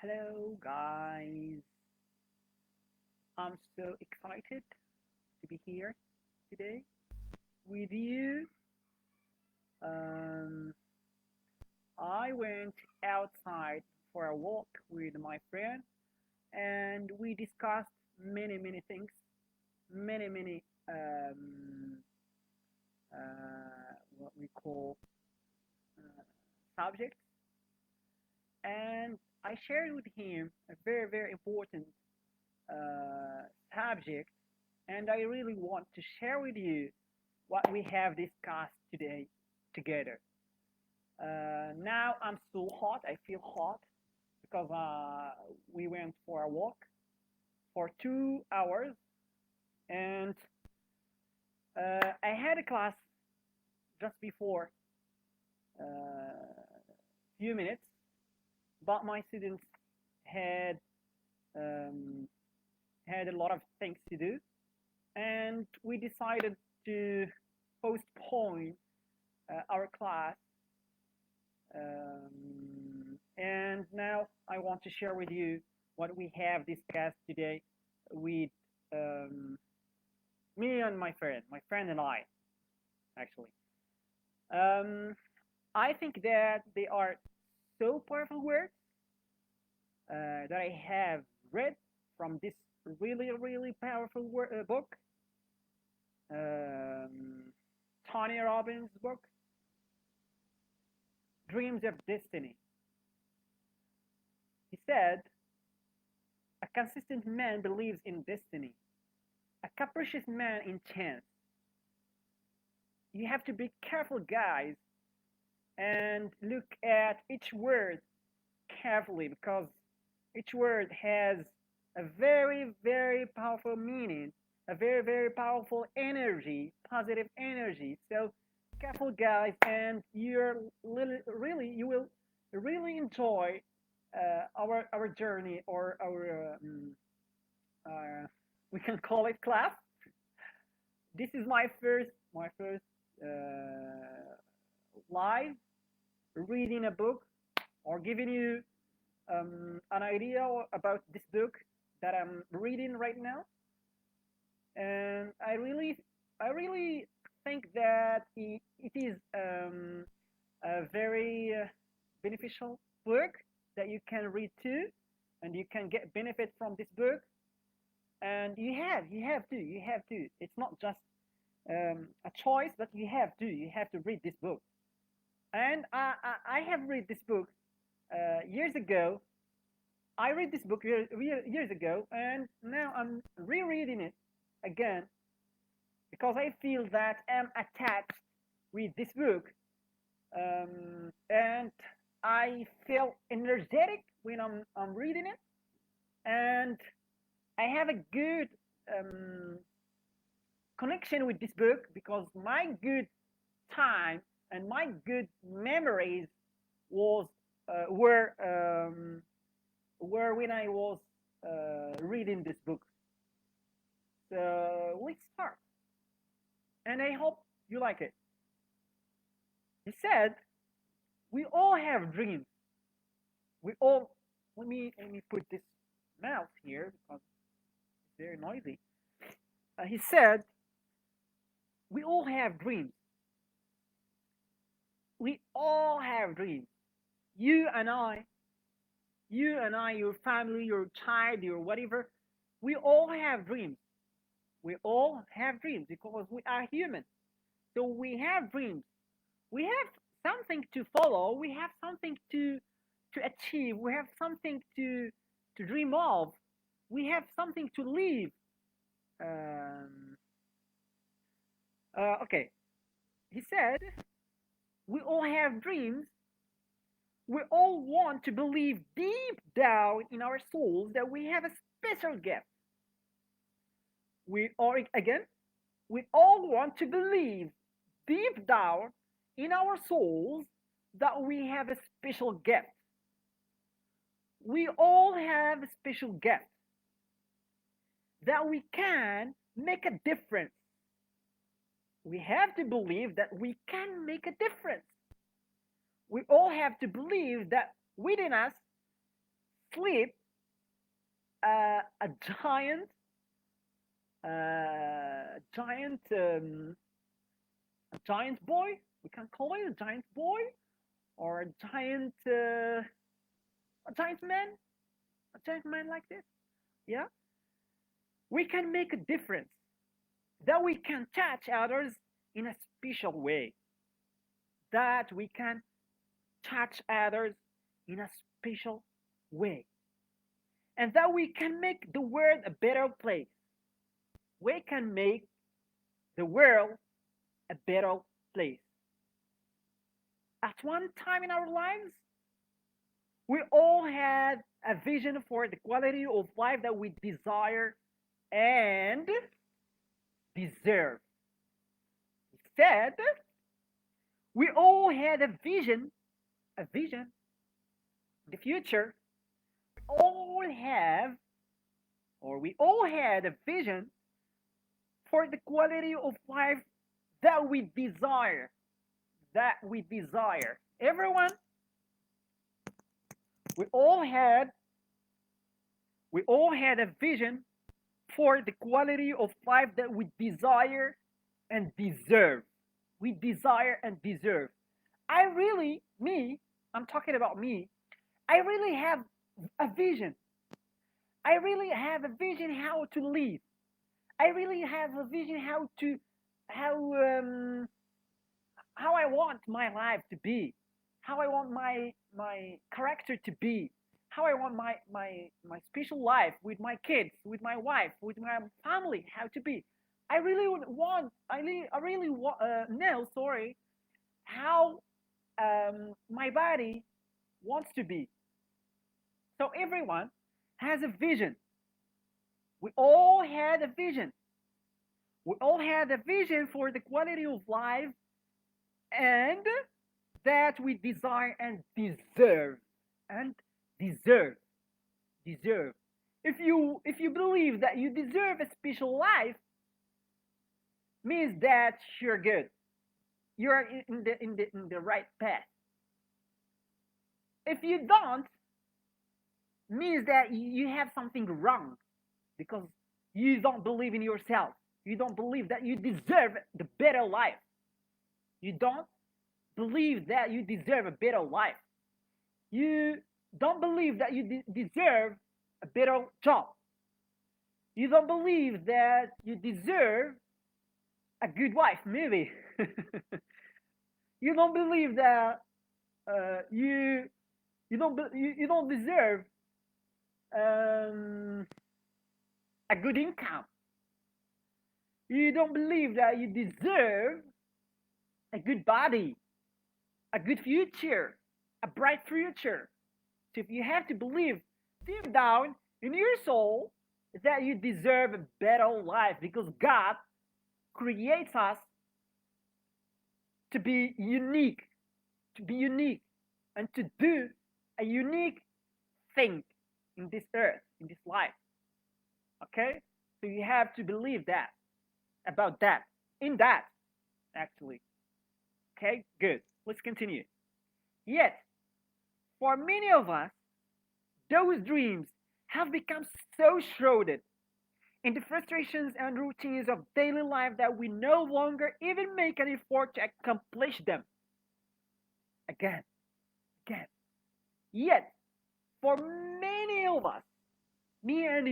Hello, guys. I'm so excited to be here today with you. Um, I went outside for a walk with my friend, and we discussed many things, many um, what we call uh, subjects, and I shared with him a very important uh, subject, and I really want to share with you what we have discussed today together. Now I'm so hot. I feel hot because we went for a walk for 2 hours, and I had a class just before few minutes, but my students had um, had a lot of things to do, and we decided to postpone our class. And now I want to share with you what we have discussed today with um, me and my friend and I, actually. Um, I think that they are so powerful words that I have read from this really powerful book, um, Tony Robbins' book, Dreams of Destiny. He said, a consistent man believes in destiny, a capricious man in chance. You have to be careful, guys, and look at each word carefully because each word has a very powerful meaning, a very powerful energy, positive energy. So careful, guys, and you will really enjoy our journey or our uh, we can call it class. This is my first live reading a book or giving you an idea about this book that I'm reading right now, and I really think that it is a very beneficial book that you can read too, and you can get benefit from this book. And you have to. It's not just a choice, but you have to read this book. And I have read this book years ago. I read this book years ago, and now I'm rereading it again because I feel that I'm attached with this book, and I feel energetic when I'm reading it, and I have a good um, connection with this book because my good time and my good memories was were when I was reading this book. So let's start, and I hope you like it. He said, "We all have dreams. We all." Let me put this mouse here because it's very noisy. He said, "We all have dreams. We all have dreams. You and I, your family, your child, your whatever. We all have dreams. We all have dreams because we are human. So we have dreams. We have something to follow. We have something to achieve. We have something to dream of. We have something to live. Um, okay, he said, we all have dreams. We all want to believe deep down in our souls that we have a special gift. We are again. We all want to believe deep down in our souls that we have a special gift. We all have a special gift that we can make a difference. We have to believe that we can make a difference. We all have to believe that within us sleep a giant, giant, a giant boy. We can call it a giant boy or a giant man like this. Yeah, we can make a difference. That we can touch others in a special way. That we can touch others in a special way, and that we can make the world a better place. We can make the world a better place. At one time in our lives, we all had a vision for the quality of life that we desire and deserve. Instead, we all had a vision, the future. All have, or we all had a vision for the quality of life that we desire. That we desire. Everyone, we all had we all had a vision for the quality of life that we desire and deserve. We desire and deserve. I really, me, I'm talking about me, I really have a vision. I really have a vision how to live. I really have a vision how um how I want my life to be, how I want my character to be, how I want my special life with my kids, with my wife, with my family, how to be. I really want. I really know. Sorry, how my body wants to be. So everyone has a vision. We all had a vision. We all had a vision for the quality of life and that we desire and deserve and deserve deserve. If you believe that you deserve a special life, means that you're good. You're in the right path. If you don't, means that you have something wrong because you don't believe in yourself. You don't believe that you deserve the better life. You don't believe that you deserve a better life. You don't believe that you deserve a better job. You don't believe that you deserve a good wife, maybe. You don't believe that you don't deserve um, a good income. You don't believe that you deserve a good body, a good future, a bright future. So if you have to believe deep down in your soul that you deserve a better life because God creates us to be unique, to be unique, and to do a unique thing in this earth, in this life. Okay? So you have to believe that, about that, in that, actually. Okay? Good. Let's continue. Yet, for many of us, those dreams have become so shrouded in the frustrations and routines of daily life that we no longer even make an effort to accomplish them. Again, again. Yet, for many of us, me and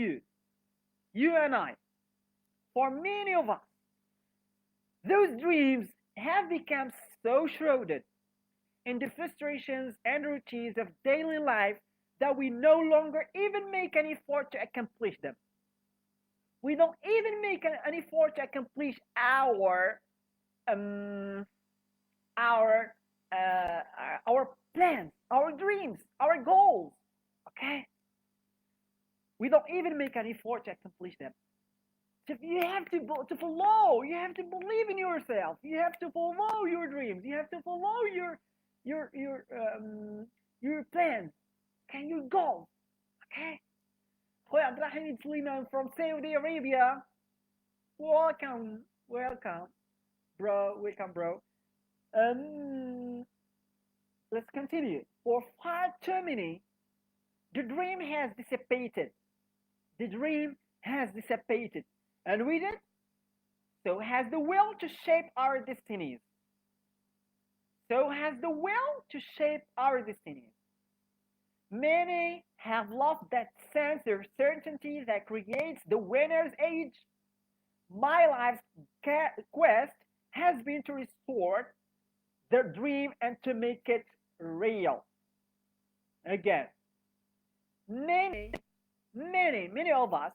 you and I, for many of us, those dreams have become so shrouded in the frustrations and routines of daily life that we no longer even make an effort to accomplish them. We don't even make an effort to accomplish um, our our plans, our dreams, our goals. Okay, we don't even make an effort to accomplish them. So you have to follow. You have to believe in yourself. You have to follow your dreams. You have to follow your your um, your plans. Can you go? Okay. Hi, Abdulrahim Suleiman from Saudi Arabia. Welcome, welcome, bro. Welcome, bro. Um, let's continue. For far too many, The dream has dissipated. The dream has dissipated. And with it, so has the will to shape our destinies. So has the will to shape our destinies. Many have lost that sense of certainty that creates the winner's age. My life's quest has been to restore the dream and to make it real. Again, many, many of us,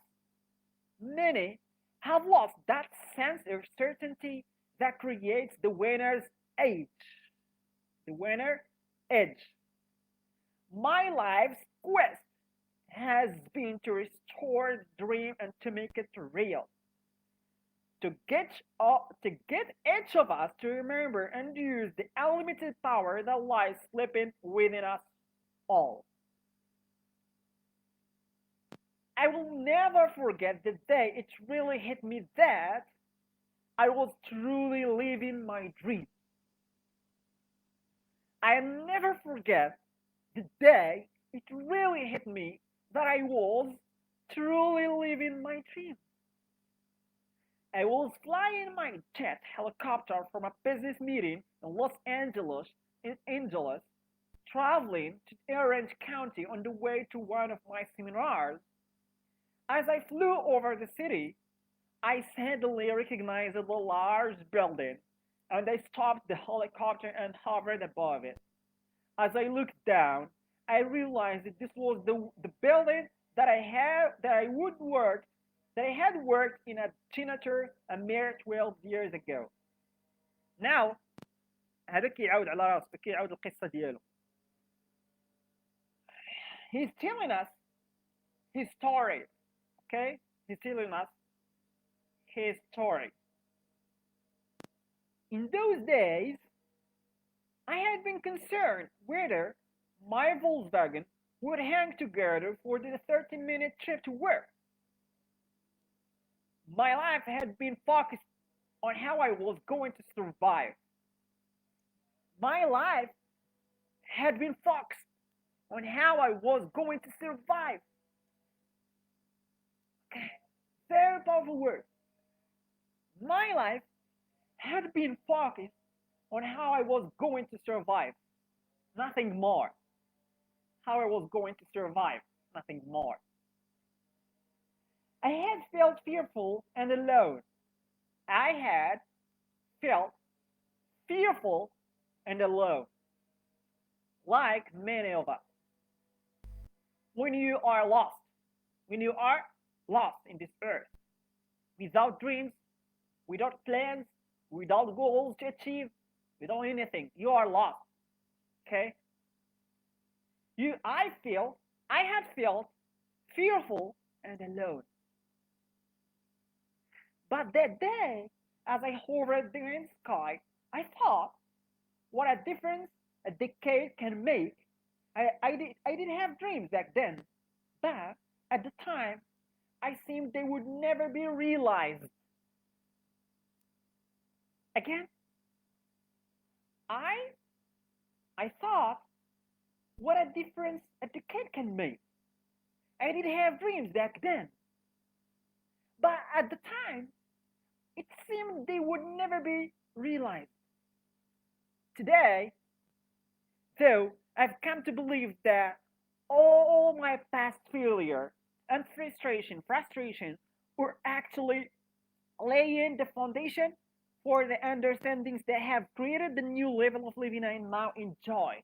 many have lost that sense of certainty that creates the winner's age. The winner edge. My life's quest has been to restore the dream and to make it real. To get each of us to remember and use the unlimited power that lies sleeping within us all. I will never forget the day it really hit me that I was truly living my dream. I never forget the day it really hit me that I was truly living my dream. I was flying my jet helicopter from a business meeting in Los Angeles, traveling to Orange County on the way to one of my seminars. As I flew over the city, I suddenly recognized a large building, and I stopped the helicopter and hovered above it. As I looked down, I realized that this was the building that I had worked in a janitor a mere 12 years ago. Now هذا كيعاود على راسه كيعاود القصة ديالو. He's telling us his story. Okay? He's telling us his story. In those days, I had been concerned whether my Volkswagen would hang together for the 30-minute trip to work. My life had been focused on how I was going to survive. My life had been focused on how I was going to survive. Okay. Very powerful word. My life had been focused on how I was going to survive. Nothing more. How I was going to survive. Nothing more. I had felt fearful and alone. I had felt fearful and alone, like many of us. When you are lost, when you are lost in this earth, without dreams, without plans, without goals to achieve, without anything, you are lost. Okay? I had felt fearful and alone. But that day, as I hovered in the sky, I thought what a difference a decade can make. I didn't have dreams back then, but at the time, I seemed they would never be realized. Again, I I thought what a difference a decade can make. I didn't have dreams back then, but at the time, it seemed they would never be realized. Today, though, I've come to believe that all my past failure and frustration were actually laying the foundation for the understandings that have created the new level of living I now enjoy.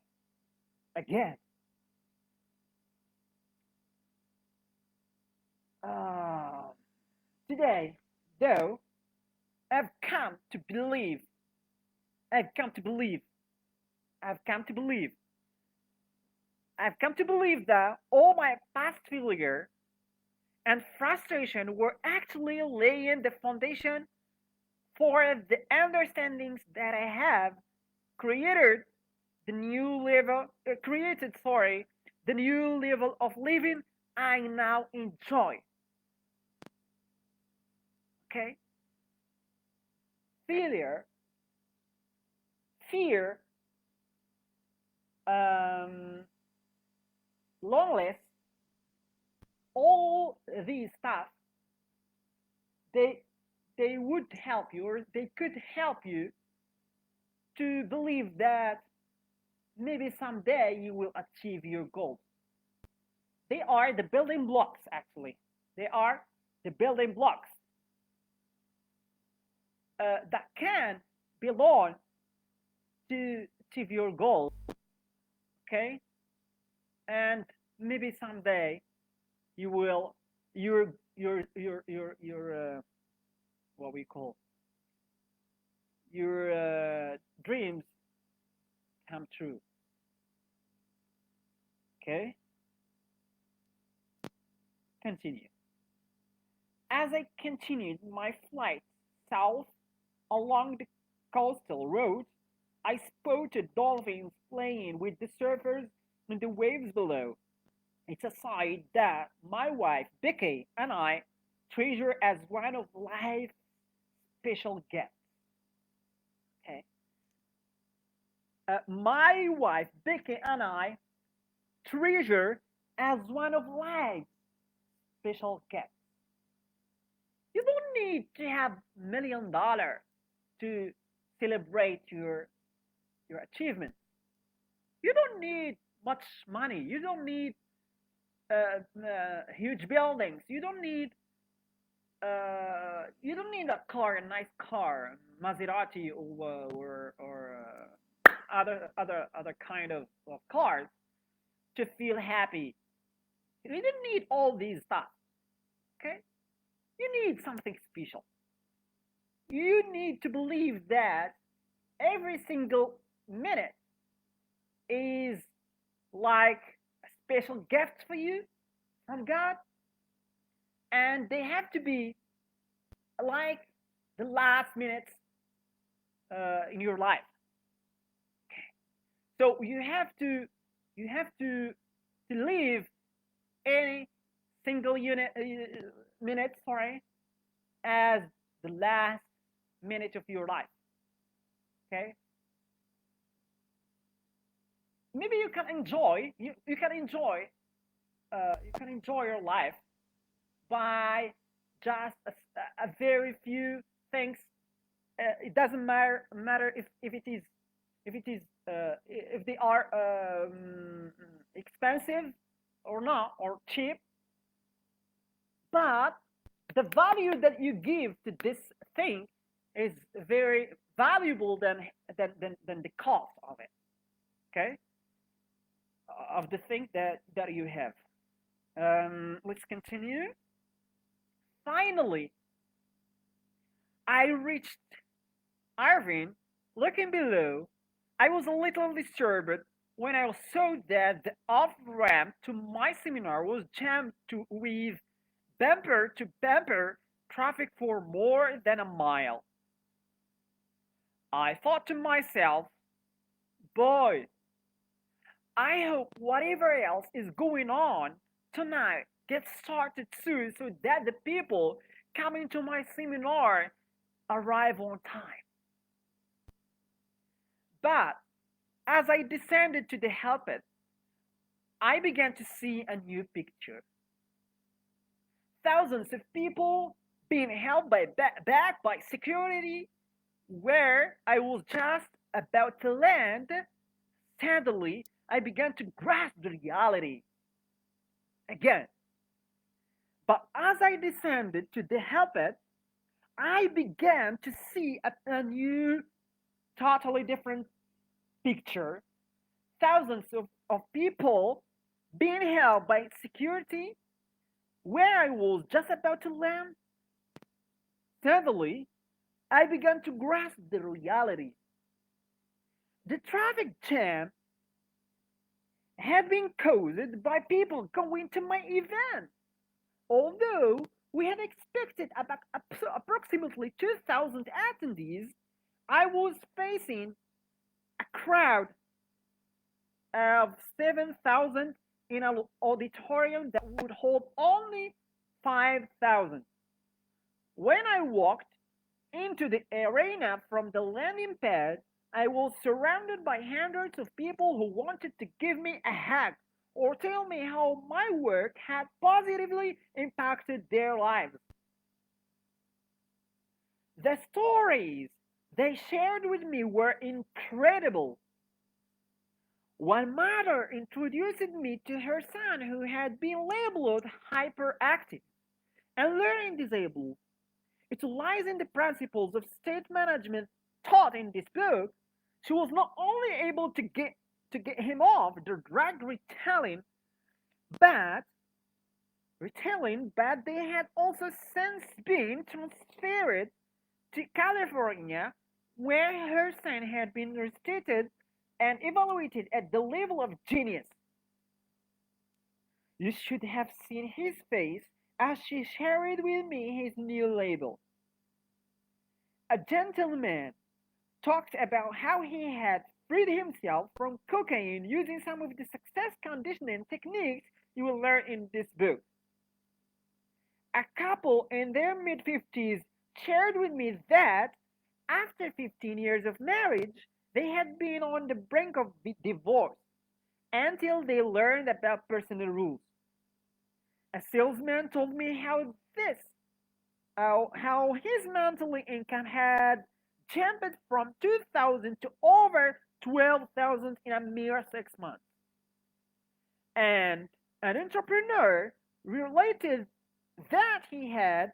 Again, uh, today, though, I've come to believe, I've come to believe, I've come to believe, I've come to believe that all my past failure and frustration were actually laying the foundation for the understandings that I have created the new level, the new level of living I now enjoy. Okay, failure, fear, um, loneliness, all these stuff, they they would help you, or they could help you to believe that maybe someday you will achieve your goals. They are the building blocks, actually. They are the building blocks that can belong to achieve your goals. Okay, and maybe someday you will your what we call your dreams come true. Okay, continue. As I continued my flight south along the coastal road, I spotted dolphins playing with the surfers and the waves below. It's a sight that my wife Becky and I treasure as one of life's special gifts. Okay, my wife Becky and I treasure as one of life's special gifts. You don't need to have $1 million to celebrate your achievements. You don't need much money. You don't need huge buildings. You don't need a car, a nice car, Maserati or other kind of cars to feel happy. You don't need all these stuff. Okay, you need something special. You need to believe that every single minute is like a special gift for you from God, and they have to be like the last minutes in your life. So you have to live any single minute, sorry, as the last minute of your life. Okay, maybe you can enjoy your life by just a very few things. It doesn't matter if they are expensive or not, or cheap, but the value that you give to this thing is very valuable than the cost of it. Okay, of the thing that you have. Let's continue. Finally, I reached Irving. Looking below, I was a little disturbed when I saw that the off ramp to my seminar was jammed with bumper to bumper traffic for more than a mile. I thought to myself, boy, I hope whatever else is going on tonight gets started soon so that the people coming to my seminar arrive on time. But as I descended to the helipad, I began to see a new picture. Thousands of people being held back by security where I was just about to land. Suddenly, I began to grasp the reality again. But as I descended to the helipad, I began to see a new, totally different picture. Thousands of people being held by security where I was just about to land. Suddenly, I began to grasp the reality. The traffic jam had been caused by people going to my event. Although we had expected about approximately 2,000 attendees, I was facing a crowd of 7,000 in an auditorium that would hold only 5,000. When I walked into the arena from the landing pad, I was surrounded by hundreds of people who wanted to give me a hug or tell me how my work had positively impacted their lives. The stories they shared with me were incredible. One mother introduced me to her son who had been labeled hyperactive and learning disabled. Utilizing the principles of state management taught in this book, she was not only able to get him off the drug but but they had also since been transferred to California, where her son had been restricted and evaluated at the level of genius. You should have seen his face as she shared with me his new label. A gentleman talked about how he had freed himself from cocaine using some of the success conditioning techniques you will learn in this book. A couple in their mid 50s shared with me that after 15 years of marriage, they had been on the brink of divorce until they learned about personal rules. A salesman told me how his monthly income had jumped from 2,000 to over 12,000 in a mere 6 months. And an entrepreneur related that he had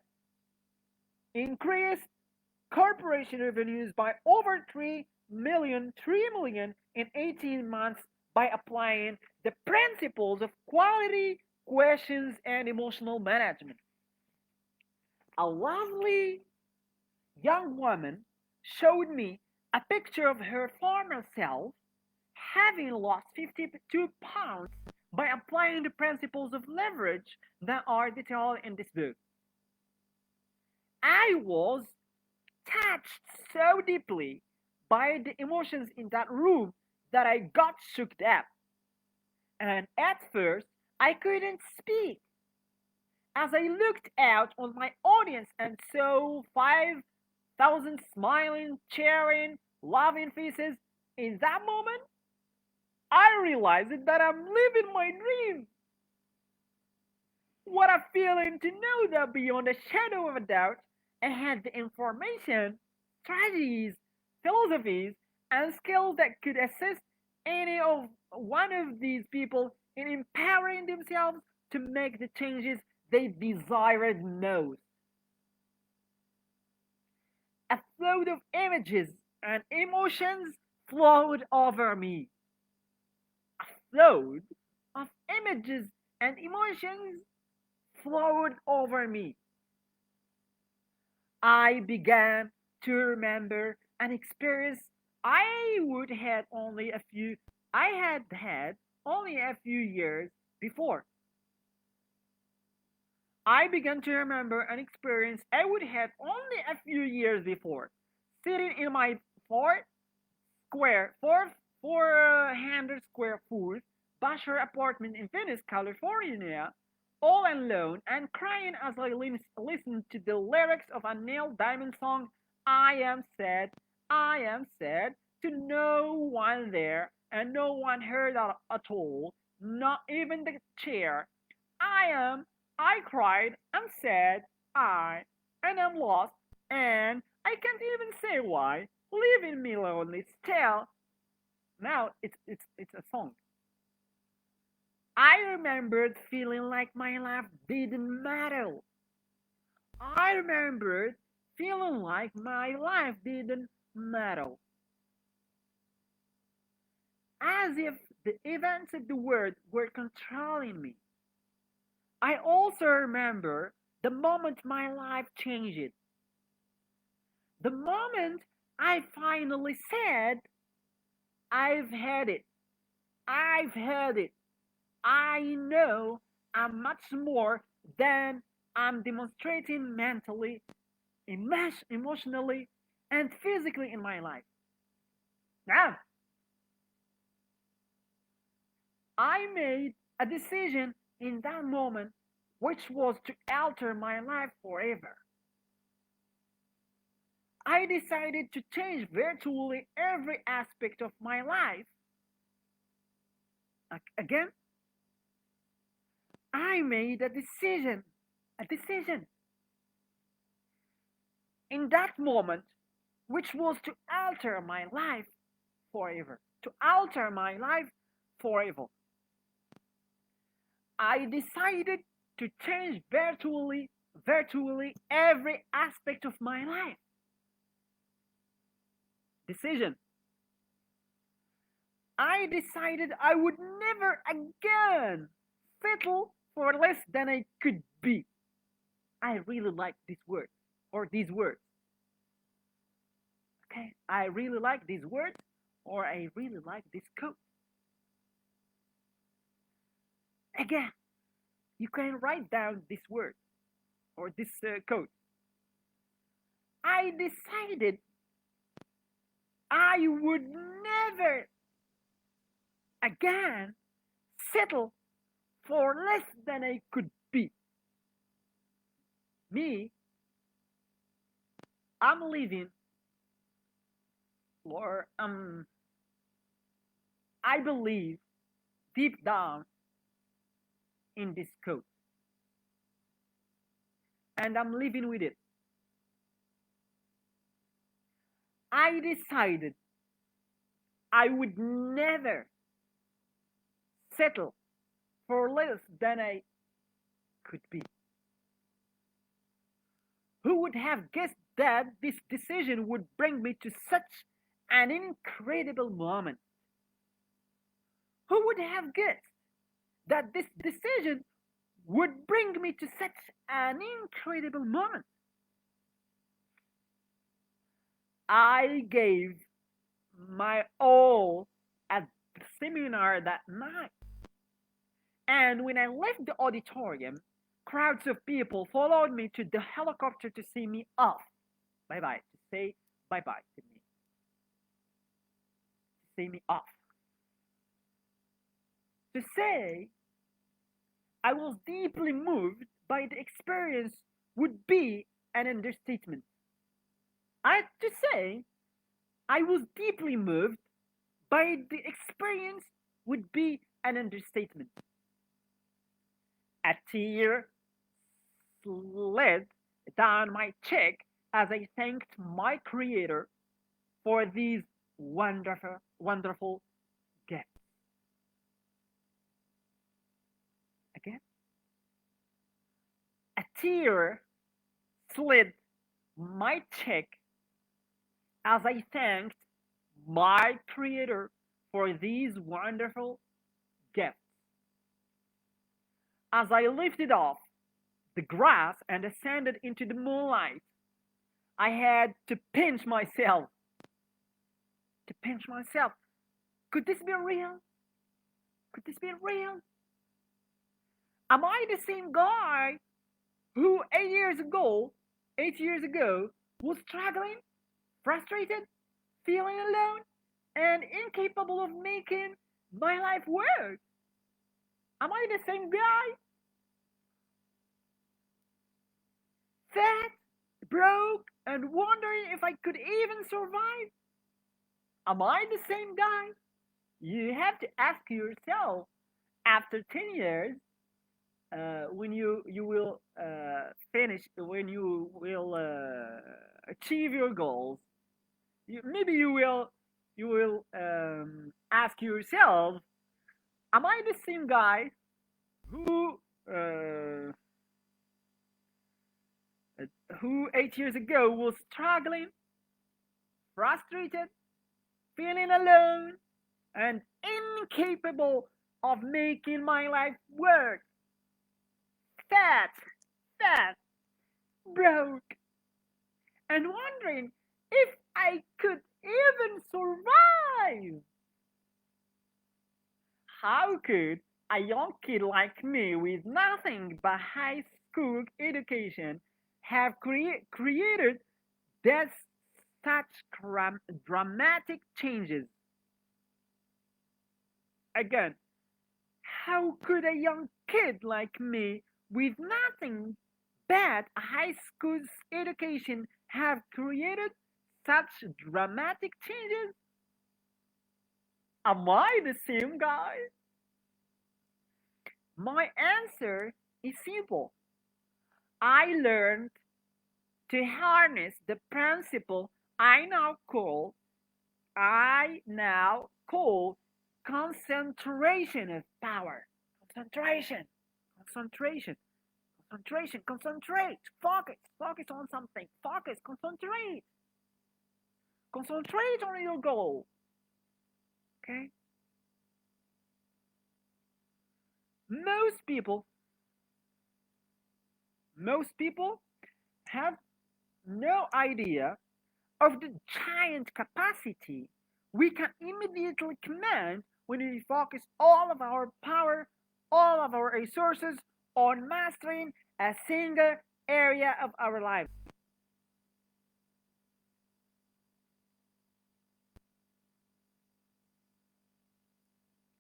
increased corporation revenues by over 3 million in 18 months by applying the principles of quality, questions, and emotional management. A lovely young woman showed me a picture of her former self having lost 52 pounds by applying the principles of leverage that are detailed in this book. I was touched so deeply by the emotions in that room that I got shook up. And at first, I couldn't speak. As I looked out on my audience and saw 5,000 smiling, cheering, loving faces, in that moment, I realized that I'm living my dream. What a feeling to know that beyond a shadow of a doubt, I had the information, strategies, philosophies, and skills that could assist any of one of these people in empowering themselves to make the changes they desired most. A flood of images and emotions flowed over me. A flood of images and emotions flowed over me. I began to remember an experience I would had only a few I had only a few years before. I began to remember an experience I would have only a few years before, sitting in my four 400 square foot bachelor apartment in Venice, California, all alone and crying as I listened to the lyrics of a Neil Diamond song, I am sad, to no one there, and no one heard at all, not even the chair. I am, I cried, I'm sad, I, and I'm lost, and I can't even say why, leaving me lonely still. Now it's a song. I remembered feeling like my life didn't matter. I remembered feeling like my life didn't matter. As if the events of the world were controlling me. I also remember the moment my life changed. The moment I finally said, I've had it. I've had it. I know I'm much more than I'm demonstrating mentally, emotionally, and physically in my life. Now, I made a decision in that moment which was to alter my life forever. I decided to change virtually every aspect of my life. Again, I made a decision. A decision in that moment, which was to alter my life forever. To alter my life forever. I decided to change virtually every aspect of my life. Decision. I decided I would never again settle for less than I could be. I really like this word or these words. Okay, I really like these words or I really like this quote. Again, you can write down this word or this quote. I decided I would never again settle for less than I could be. Me, I'm living or I believe deep down in this code and I'm living with it. I decided I would never settle for less than I could be. Who would have guessed that this decision would bring me to such an incredible moment? Who would have guessed that this decision would bring me to such an incredible moment? I gave my all at the seminar that night. And when I left the auditorium, crowds of people followed me to the helicopter to see me off. Bye bye. To say bye bye to me. To see me off. To say I was deeply moved by the experience would be an understatement. I had to say I was deeply moved by the experience would be an understatement. A tear slid down my cheek as I thanked my Creator for these wonderful gifts. Again, a tear slid my cheek as I thanked my Creator for these wonderful gifts. As I lifted off the grass and ascended into the moonlight, I had to pinch myself. To pinch myself. Could this be real? Could this be real? Am I the same guy who 8 years ago was struggling, frustrated, feeling alone, and incapable of making my life work? Am I the same guy? Fat, broke, and wondering if I could even survive? Am I the same guy? You have to ask yourself after 10 years when you will finish, when you will achieve your goals. Maybe you will ask yourself, am I the same guy who uh, who 8 years ago was struggling, frustrated, feeling alone, and incapable of making my life work? Fat, fat, broke, and wondering if I could even survive. How could a young kid like me with nothing but high school education have created that such dramatic changes? Again, how could a young kid like me with nothing but a high school education have created such dramatic changes? Am I the same guy? My answer is simple. I learned to harness the principle I now call concentration of power. Concentration, concentration, concentration, concentrate, focus, focus on something, focus, concentrate on your goal. Okay? Most people, most people have no idea of the giant capacity we can immediately command when we focus all of our power, all of our resources on mastering a single area of our lives.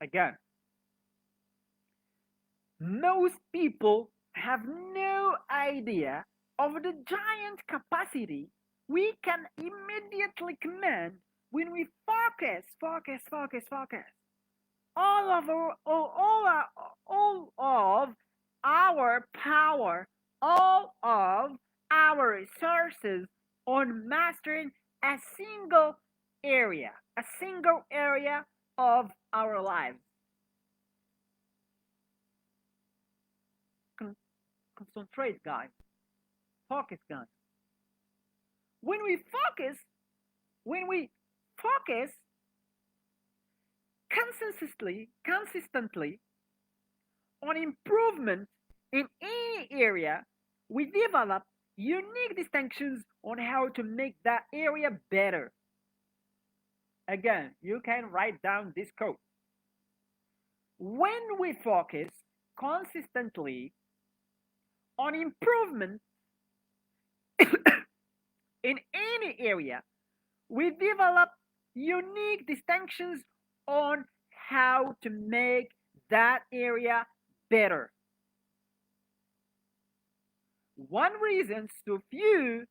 Again, most people have no idea of the giant capacity we can immediately command when we focus all of all of our power, all of our resources on mastering a single area of our lives. Con- Concentrate, guys. Focus, guys. When we focus, when we focus consistently on improvement in any area, we develop unique distinctions on how to make that area better. Again, you can write down this code. When we focus consistently on improvement in any area, we develop unique distinctions on how to make that area better. One reason so few,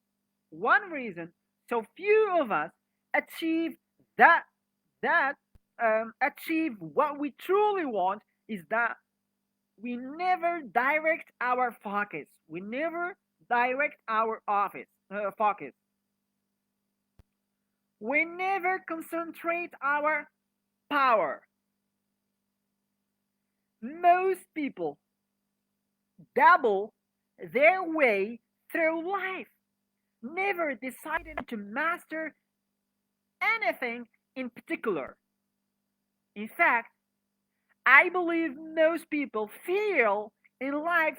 one reason so few of us achieve that that achieve what we truly want is that we never direct our focus. We never direct our office focus. We never concentrate our power. Most people dabble their way through life, never deciding to master anything in particular. In fact, I believe most people fail in life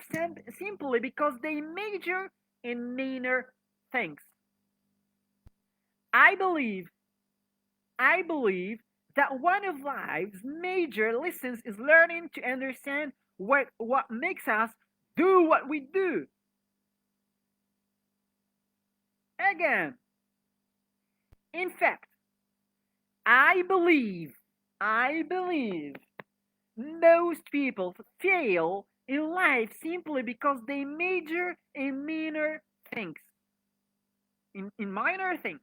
simply because they major in minor things. I believe I believe that one of life's major lessons is learning to understand what makes us do what we do. Again, in fact, I believe I believe most people fail in life simply because they major in minor things, in minor things.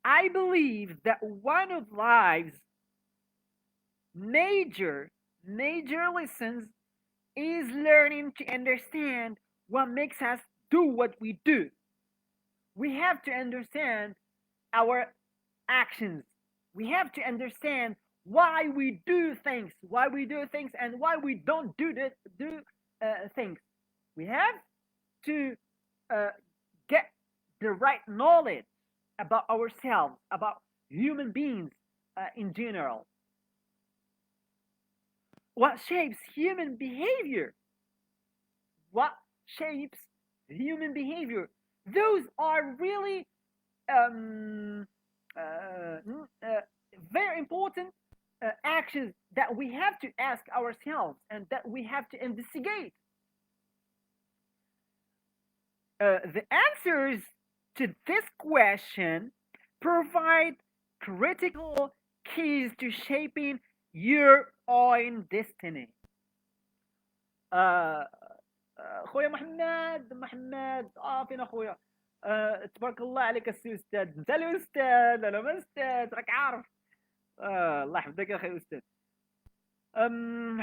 I believe that one of life's major, major lessons is learning to understand what makes us do what we do. We have to understand our actions. We have to understand why we do things, and why we don't do things. We have to uh, get the right knowledge about ourselves, about human beings in general. What shapes human behavior? What shapes human behavior? Those are really um, very important actions that we have to ask ourselves and that we have to investigate. The answers to this question provide critical keys to shaping your own destiny. آه اخويا محمد فين اخويا. تبارك الله عليك السي استاذ، انت الاستاذ انا ما استاذ راك عارف. الله يحفظك يا اخي استاذ. Um,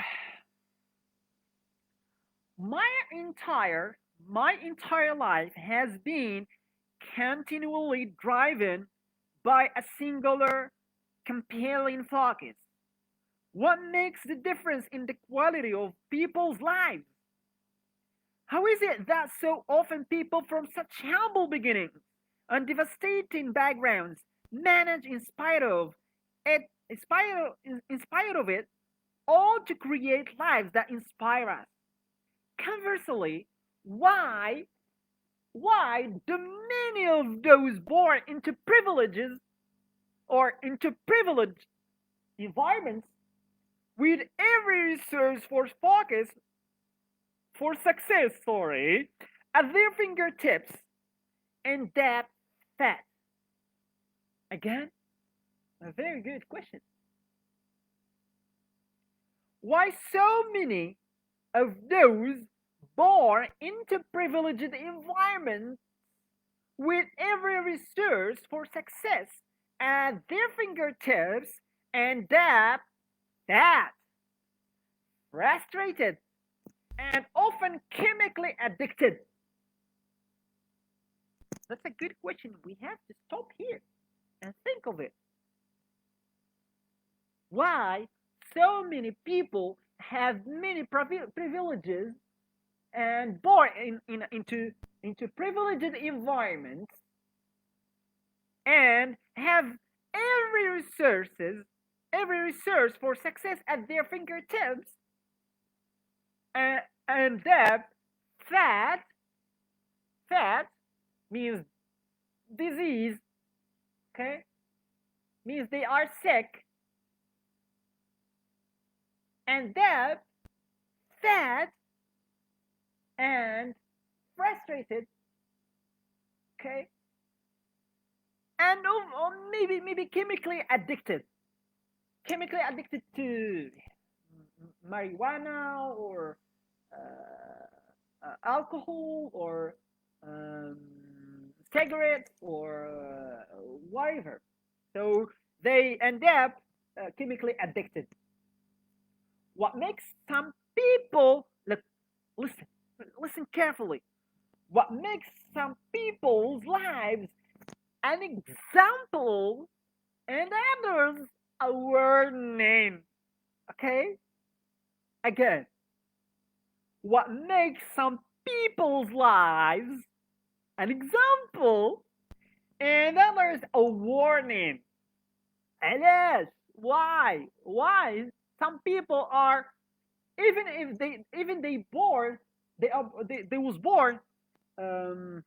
my entire my entire life has been continually driven by a singular compelling focus. What makes the difference in the quality of people's lives? How is it that so often people from such humble beginnings and devastating backgrounds manage in spite of it all to create lives that inspire us? Conversely, why do many of those born into privileges or into privileged environments with every resource for success, at their fingertips and that fat? Again, a very good question. Why so many of those born into privileged environments with every resource for success at their fingertips and that frustrated and often chemically addicted? That's a good question. We have to stop here and think of it. Why so many people have many privileges and born into privileged environments and have every resource for success at their fingertips, and that fat fat means disease, okay, means they are sick, and that fat and frustrated, okay, and maybe chemically addicted to marijuana or alcohol or um, cigarettes or whatever. So they end up chemically addicted. What makes some people listen listen carefully? What makes some people's lives an example and others a warning? Okay, again, what makes some people's lives an example and others a warning? And yes, why some people are, even they born they was born um,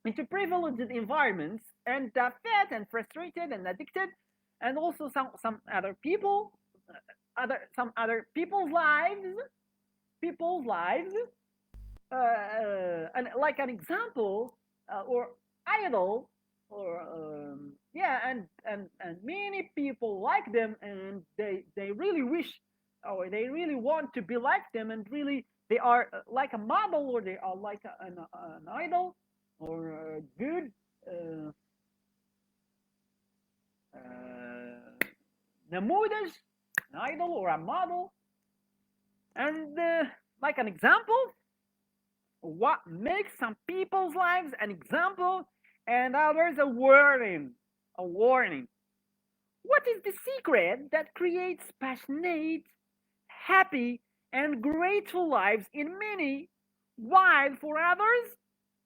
into privileged environments and fat and frustrated and addicted, and also some other people, some other people's lives, and like an example or idol, or yeah, and many people like them, and they really wish, or they really want to be like them, and really they are like a model, or they are like an idol, or a good uh, نموذج, an idol or a model, and like an example. What makes some people's lives an example and others a warning? A warning. What is the secret that creates passionate, happy, and grateful lives in many, while for others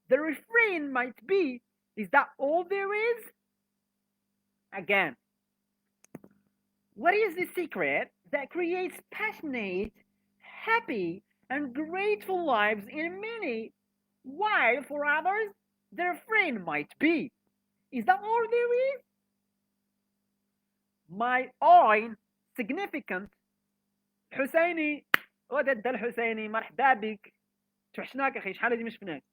the refrain might be, is that all there is? Again, what is the secret that creates passionate, happy, and grateful lives in many, while for others their friend might be? Is that all there is? My own significant حسيني ودد الحسيني مرحبا بك. توحشناك اخي، شحال هذه ما شفناك.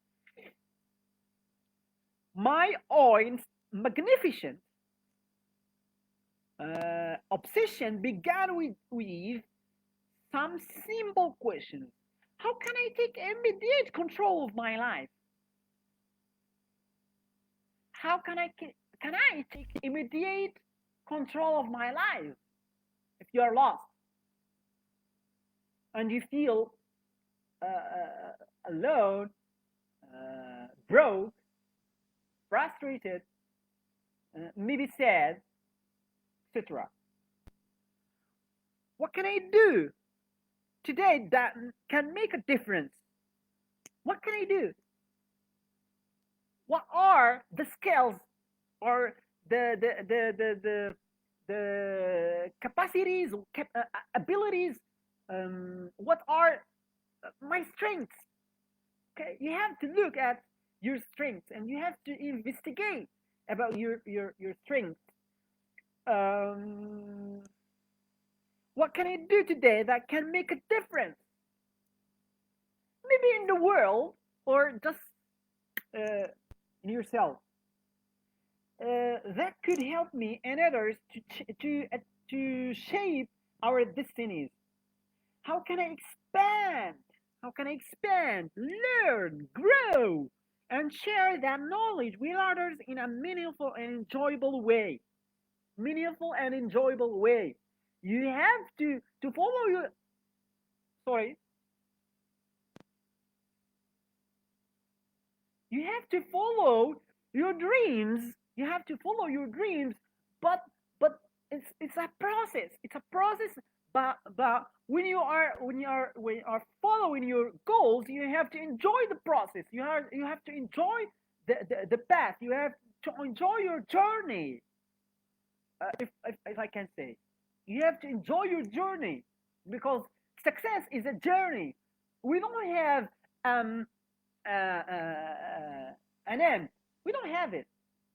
My own magnificent obsession began with some simple questions. How can I take immediate control of my life? How can I take immediate control of my life if you are lost? and you feel alone, broke, frustrated, maybe sad, etc. What can I do today that can make a difference? What can I do? What are the skills or the capacities, abilities? What are my strengths? Okay, you have to look at your strengths and you have to investigate about your strengths. Um, what can I do today that can make a difference? Maybe in the world or just in yourself. That could help me and others to shape our destinies. How can I expand? How can I expand, learn, grow, and share that knowledge with others in a meaningful and enjoyable way? Meaningful and enjoyable way. You have to follow your sorry. You have to follow your dreams. You have to follow your dreams, but but it's a process. It's a process. But when you are following your goals, you have to enjoy the process. You have to enjoy the path. You have to enjoy your journey. If I can say, you have to enjoy your journey because success is a journey. We don't have um, an end. We don't have it.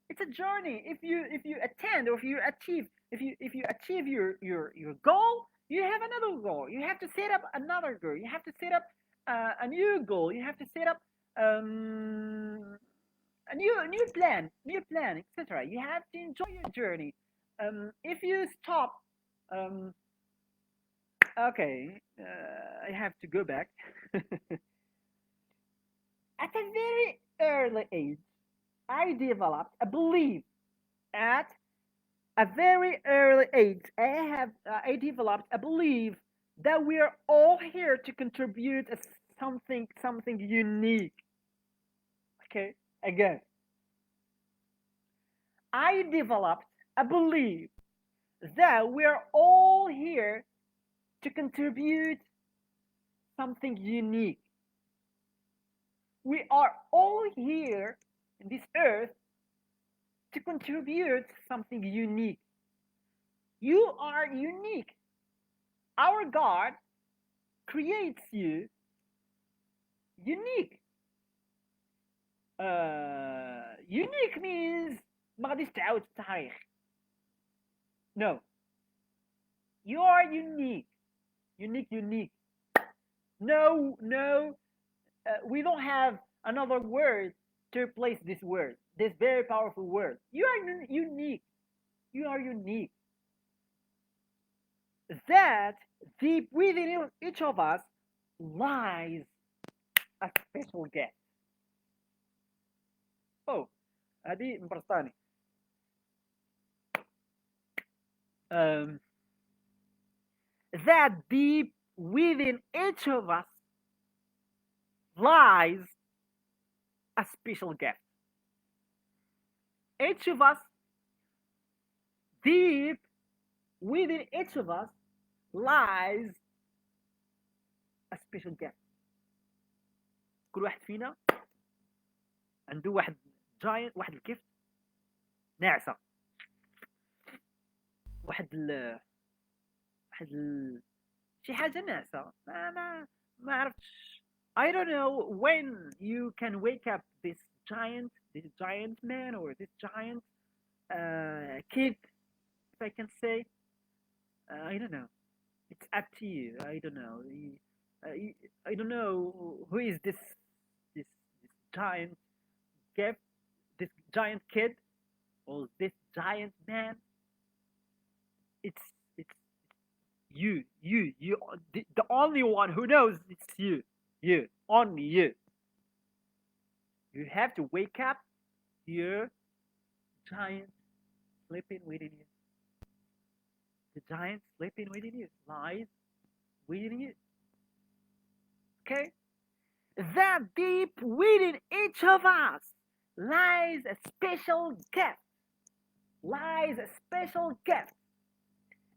It's a journey. If you attend or if you achieve your goal, you have another goal. You have to set up another goal. You have to set up a new goal. You have to set up um, a new plan, etc. You have to enjoy your journey. If you stop, um, okay, I have to go back. At a very early age, I developed a belief. At a very early age, I developed a belief that we are all here to contribute something unique. Okay, again, I developed a belief that we are all here to contribute something unique. We are all here in this earth to contribute something unique. You are unique. Our God creates you unique. Unique means ما غاديش تعاود في التاريخ. No. You are unique. Unique. No. We don't have another word to replace this word. This very powerful word. You are unique. You are unique. That deep within each of us lies a special gift. Oh, هذه مبرطاني. That deep within each of us lies a special gift. Each of us, deep within each of us, lies a special gift. كل واحد فينا عنده واحد جاينت، واحد الكيفت ناعسه، شي حاجه ناعسه ما عرفتش. I don't know when you can wake up this giant man or this giant kid, if I can say. I don't know. It's up to you. I don't know. I don't know who is this giant gift, this giant kid, or this giant man. It's you. The only one who knows it's you. You, only you. You have to wake up your giant sleeping within you. The giant sleeping within you lies within you. Okay? That deep within each of us lies a special gift, lies a special gift.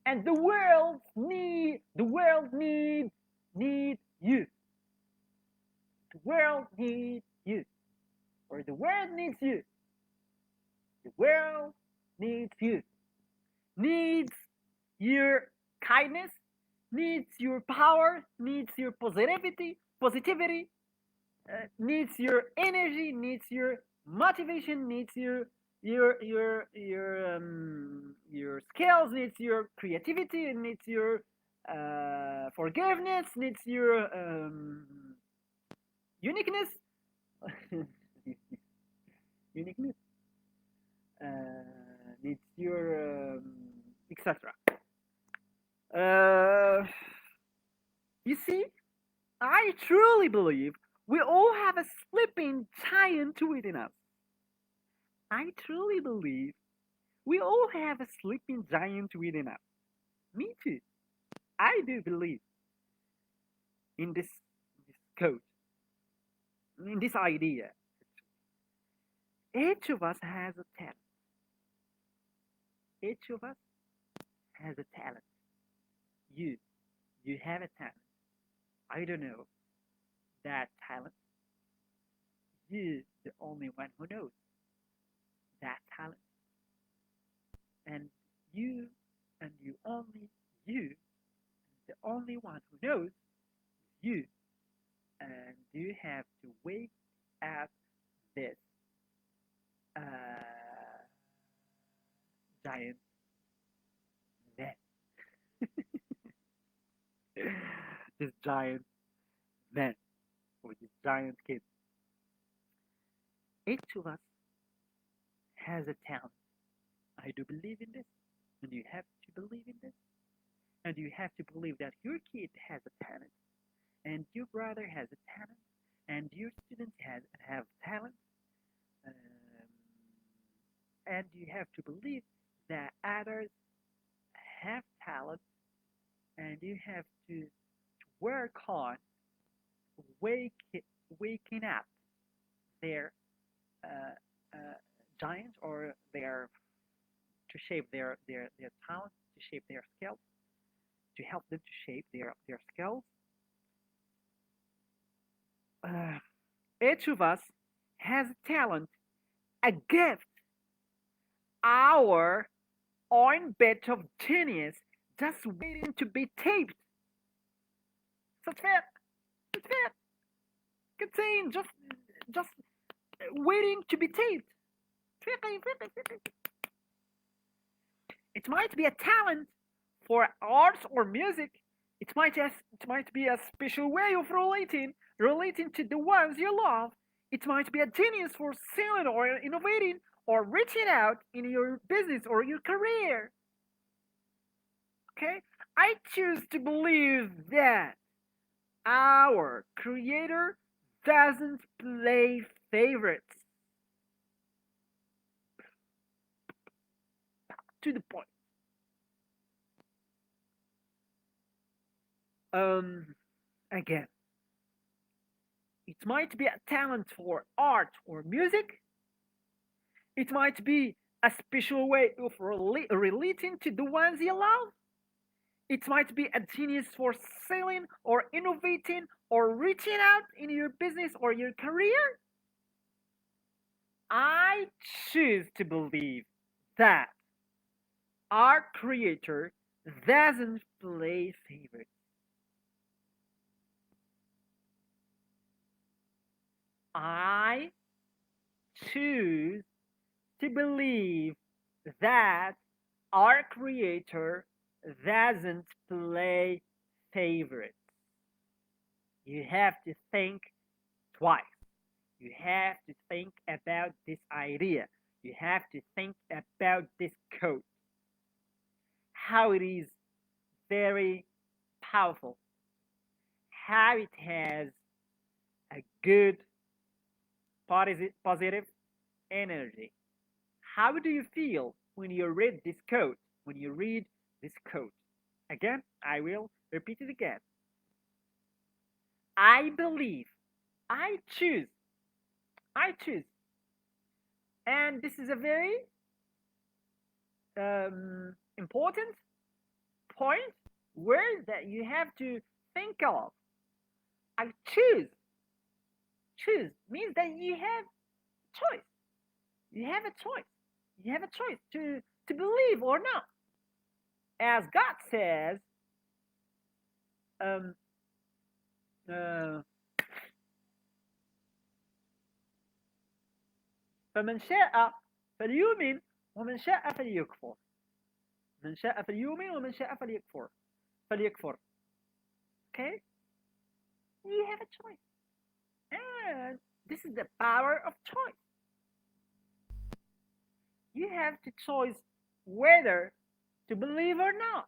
And the world need you. The world needs you. Or the world needs you. The world needs you. Needs your kindness, needs your power, needs your positivity, needs your energy, needs your motivation, needs your skills, needs your creativity, needs your forgiveness, needs your uniqueness, uniqueness, needs your etc. Uh, you see, I truly believe we all have a sleeping giant within us. I truly believe we all have a sleeping giant within us. Me too. I do believe in this code, in this idea. Each of us has a talent. Each of us has a talent. You, you have a talent. I don't know that talent. You, the only one who knows that talent. And you, and you only, you, the only one who knows you. And you have to wake up this uh, giant man, this giant man, or this giant kid. Each of us has a talent. I do believe in this, and you have to believe in this, and you have to believe that your kid has a talent, and your brother has a talent, and your students have talent, um, and you have to believe that others have talent, and you have to work on wake, waking up their uh, uh, giants or their to shape their talent, to shape their skills, to help them to shape their skills. Uh, each of us has a talent, a gift, our own bit of genius just waiting to be taped. That's it. That's it. Contain just waiting to be taped. It might be a talent for arts or music. It might be a special way of relating to the ones you love. It might be a genius for selling or innovating or reaching out in your business or your career. Okay? I choose to believe that our creator doesn't play favorites. To the point. Um, again, it might be a talent for art or music. It might be a special way of relating to the ones you love. It might be a genius for selling or innovating or reaching out in your business or your career. I choose to believe that our creator doesn't play favorites. I choose to believe that our creator doesn't play favorites. You have to think twice. You have to think about this idea. You have to think about this code. How it is very powerful. How it has a good positive energy. How do you feel when you read this code? When you read this code? Again, I will repeat it again. I believe, I choose, I choose. And this is a very important point, word that you have to think of. I choose. Choose means that you have choice. You have a choice. You have a choice to believe or not. As God says, um, uh, فمن شاء فليؤمن ومن شاء فليكفر. من شاء فليؤمن ومن شاء فليكفر. Okay? You have a choice. And this is the power of choice. You have to choose whether to believe or not.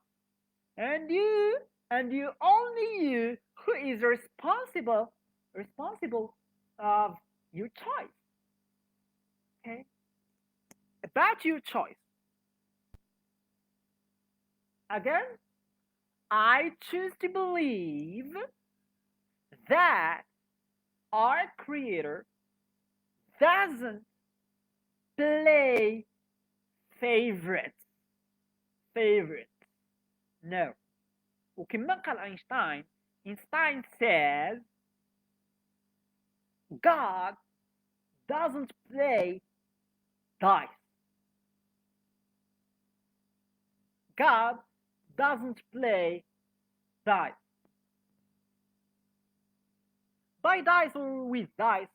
And you only you who is responsible of your choice. Okay? About your choice. Again, I choose to believe that our creator doesn't play favorites. No. وكما قال Einstein says God doesn't play dice. God doesn't play dice. By dice or with dice.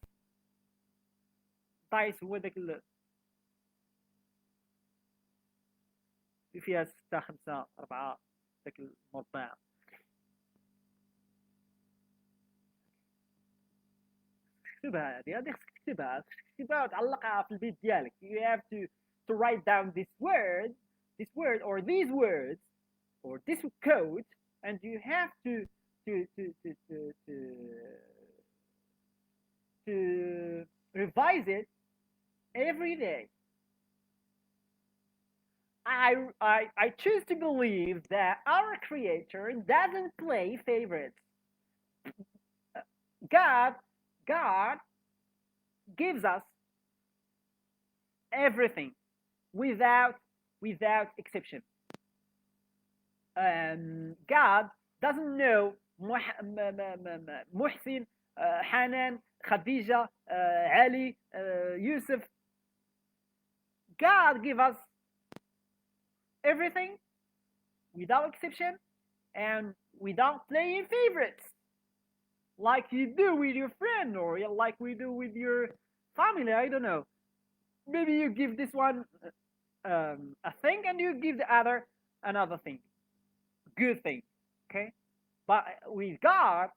dice هو ذاك فيها 6 5 4 ذاك المربع. تكتبها هذه خصك تكتبها وتعلقها في البيت ديالك. You have to write down this word or these words or this code, and you have to revise it every day. I choose to believe that our creator doesn't play favorites. God gives us everything without exception. God doesn't know Muhsin, Hanan, Khadija, Ali, Yusuf. God gives us everything without exception and without playing favorites like you do with your friend or like we do with your family. I don't know. Maybe you give this one a thing and you give the other another thing, good thing. Okay, but with God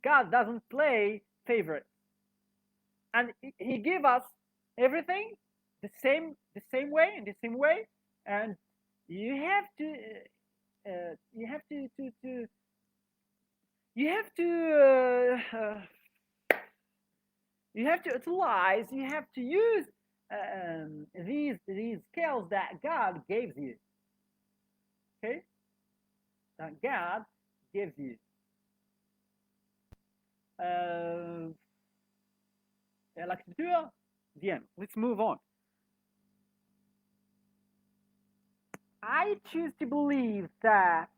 doesn't play favorites, and He give us everything the same way, in the same way, and you have to you have to you have to utilize, you have to use these skills that God gives you. Okay, that God gives you. L'activité, bien. Let's move on. I choose to believe that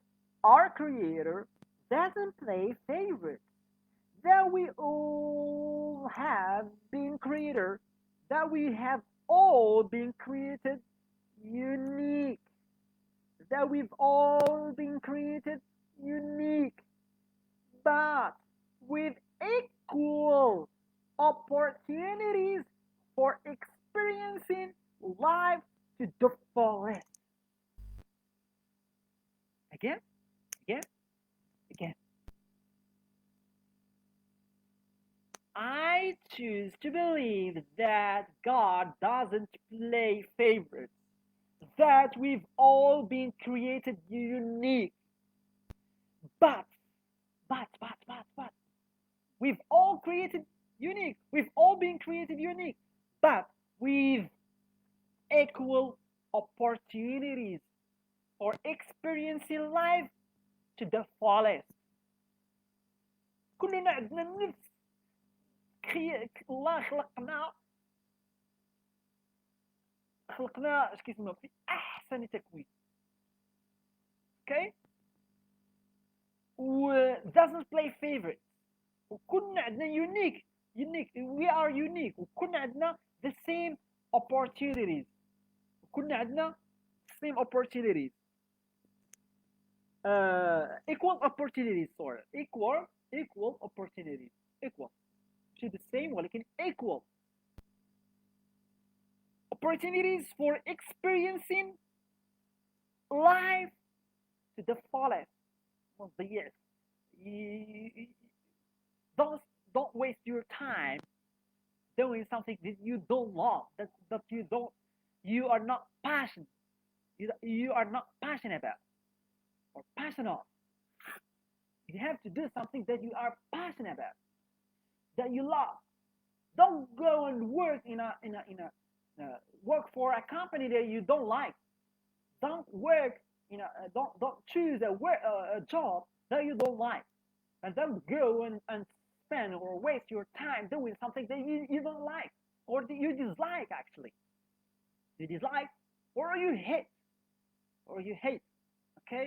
our Creator doesn't play favorites. That we all have been created. That we have all been created unique. That we've all been created unique, but with equal opportunities for experiencing life to the fullest. Again. I choose to believe that God doesn't play favorites, that we've all been created unique. But, we've all created unique. We've all been created unique, but with equal opportunities for experiencing life to the fullest. كلنا عندنا نفس الله خلقنا اش كيسمى في احسن تكوين. اوكي و doesn't play favorite. وكلنا عندنا unique we are unique. وكلنا عندنا the same opportunities. وكلنا عندنا same opportunities. equal opportunities sorry equal opportunities equal مش the same ولكن equal opportunities for experiencing life to the fullest. ما تضيعش. don't don't waste your time doing something that you don't love, that you are not passionate, you are not passionate about or passionate. You have to do something that you are passionate about, that you love. Don't go and work work for a company that you don't like. Don't work don't choose a job that you don't like, and don't go and spend or waste your time doing something that you don't like or that you dislike. Actually, you dislike or you hate. Okay.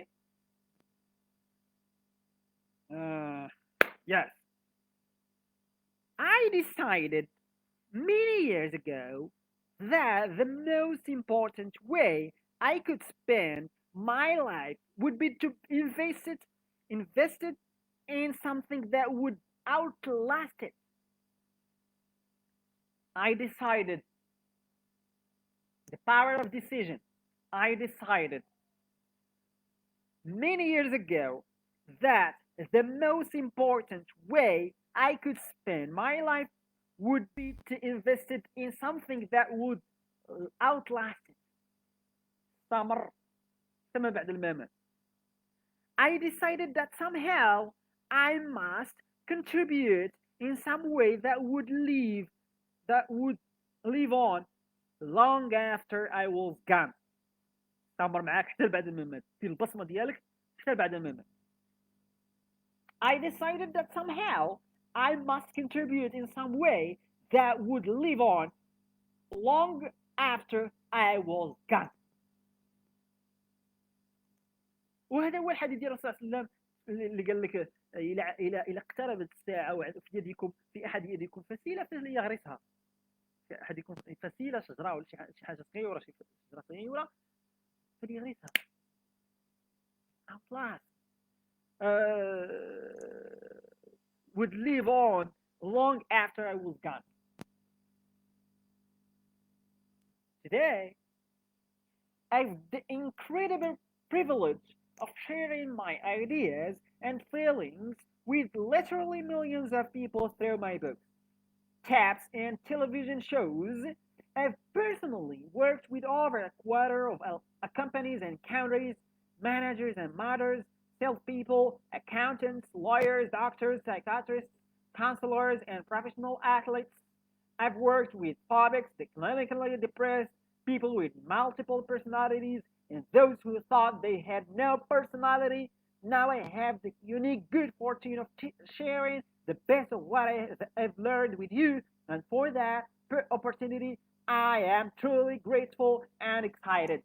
Yes, I decided many years ago that the most important way I could spend my life would be to invest it in something that would outlast it. I decided the power of decision. I decided many years ago that the most important way I could spend my life would be to invest it in something that would outlast it. استمر ثم بعد الممات. I decided that somehow I must contribute in some way that would live on long after I was gone. استمر معاك حتى بعد الممات. دير البصمة ديالك حتى بعد الممات. I decided that somehow I must contribute in some way that would live on long after I was gone. وهذا هو الحديث ديال الرسول صلى الله عليه وسلم اللي قال لك الى اقتربت الساعه وفي يدكم في احد يدكم فسيله فليغرسها. في احدكم فسيله شجره ولا شي حاجه صغيره شي شجره صغيره فليغرسها. outlast would live on long after I was gone. Today, I have the incredible privilege of sharing my ideas and feelings with literally millions of people through my books, tabs, and television shows. I've personally worked with over a quarter of companies and countries, managers and mothers, salespeople, accountants, lawyers, doctors, psychiatrists, counselors, and professional athletes. I've worked with phobics, the clinically depressed, people with multiple personalities, and those who thought they had no personality. Now I have the unique good fortune of sharing the best of what I've learned with you, and for that opportunity, I am truly grateful and excited.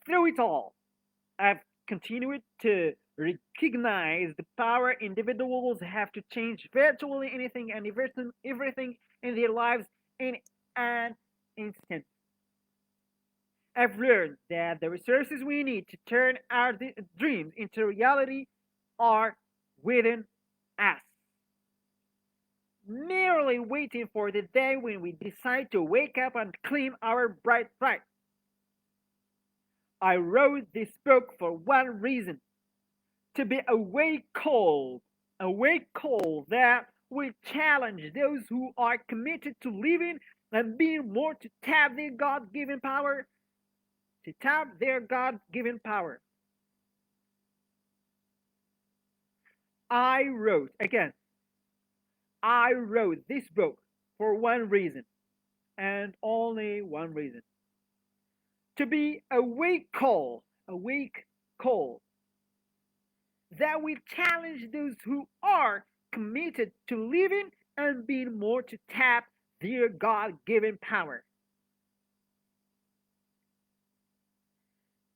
Through it all, I've continued to recognize the power individuals have to change virtually anything and everything in their lives in an instant. I've learned that the resources we need to turn our dreams into reality are within us, merely waiting for the day when we decide to wake up and claim our bright side. I wrote this book for one reason: to be a wake call that will challenge those who are committed to living and being more to tap their God-given power. I wrote this book for one reason and only one reason: to be a wake call that will challenge those who are committed to living and being more to tap their God given power.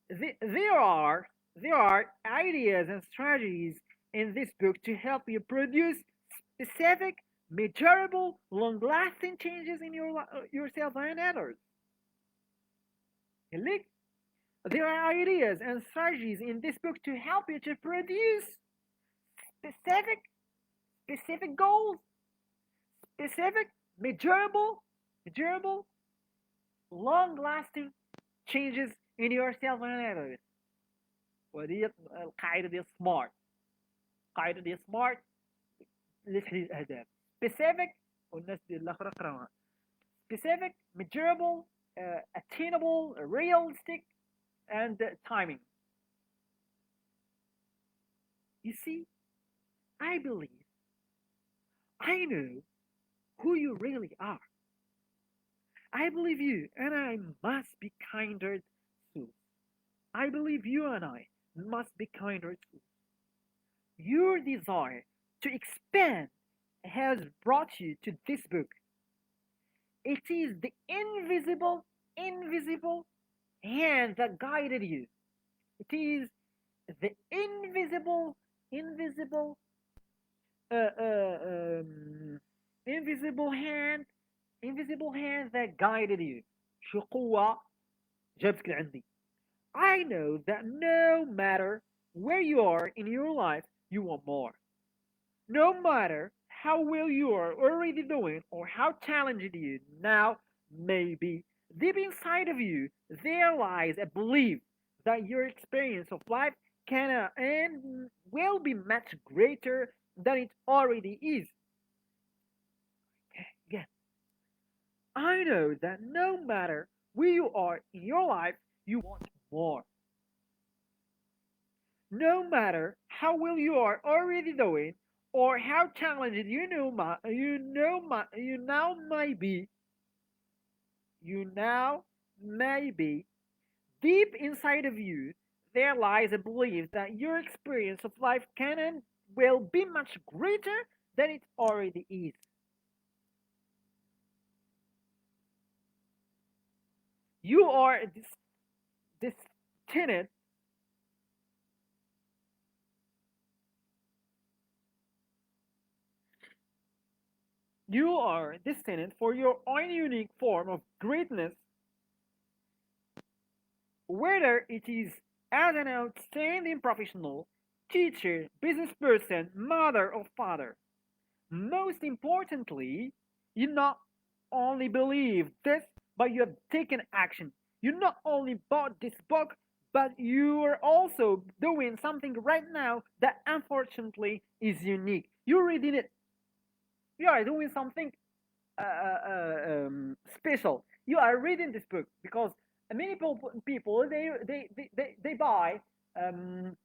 There are there are ideas and strategies in this book to help you produce specific, measurable, long-lasting changes in yourself and others. Look, there are ideas and strategies in this book to help you to produce specific, specific goals, specific, measurable, long-lasting changes in yourself and others. ودي القاعدة ديال سمارت. القاعدة ديال سمارت لتحديد الأهداف. specific والناس ديال الآخر قراوها. specific, measurable, attainable, realistic, and timing. You see, I believe I know who you really are. I believe you, and I must be kinder to. I believe you and I must be kinder to. Your desire to expand has brought you to this book. It is the invisible hand that guided you. It is the invisible, uh, uh, um, invisible hand, invisible hand that guided you. شو قوة جابتك لعندي. I know that no matter where you are in your life, you want more. No matter how well you are already doing or how talented you now may be, deep inside of you, there lies a belief that your experience of life can and will be much greater than it already is. Again, I know that no matter where you are in your life, you want more. No matter how well you are already doing or how talented you now may be, you now may be deep inside of you, there lies a belief that your experience of life can and will be much greater than it already is. You are destined you are destined for your own unique form of greatness, whether it is as an outstanding professional, teacher, business person, mother, or father. Most importantly, you not only believe this, but you have taken action. You not only bought this book, but you are also doing something right now that unfortunately is unique. You're reading it. You are doing something special. You are reading this book because many people they buy um,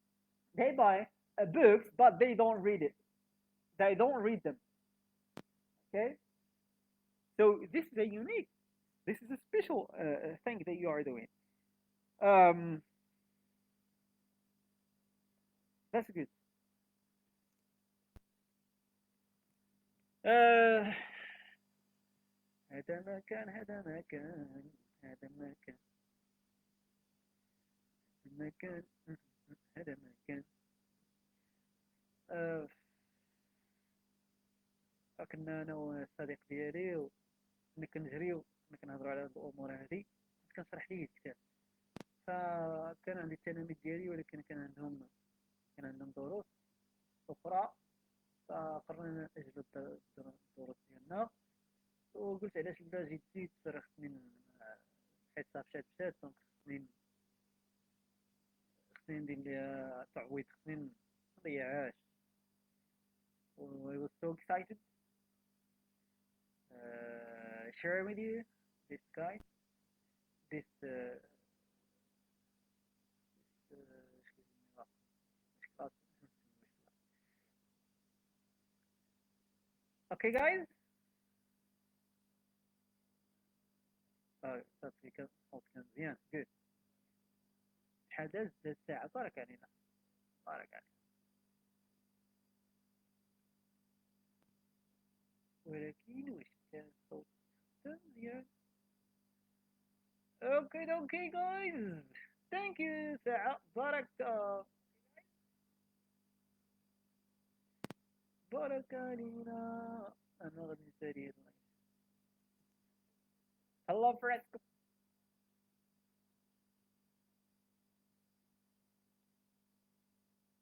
they buy books, but they don't read it. They don't read them. Okay, so this is a unique. This is a special thing that you are doing. Um, that's good. Uh, هذا مكان هذا مكان هذا مكان مكان هذا مكان آه، كنا انا والصديق ديالي وكنا كنجريو كنا كنهضروا على هاد الامور هادي كنت كنشرح ليه الكتاب فكان عندي التلاميذ ديالي ولكن كان عندهم دروس اخرى فقررنا نأجلوا الدروس ديالنا وقلت علاش لا جيت راه خصني الحصه مشات دونك خصني ندير ليها تعويض خصني مضيعهاش I was so excited share with you this guy this okay guys صافي كان الصوت كان مزيان good شحال داز ساعة بارك علينا بارك علينا ولكن وش كان صوت ديال اوكي اوكي guys, thank you ساعة بارك بارك علينا. أنا غادي نسالي هاد. الله فراسكم.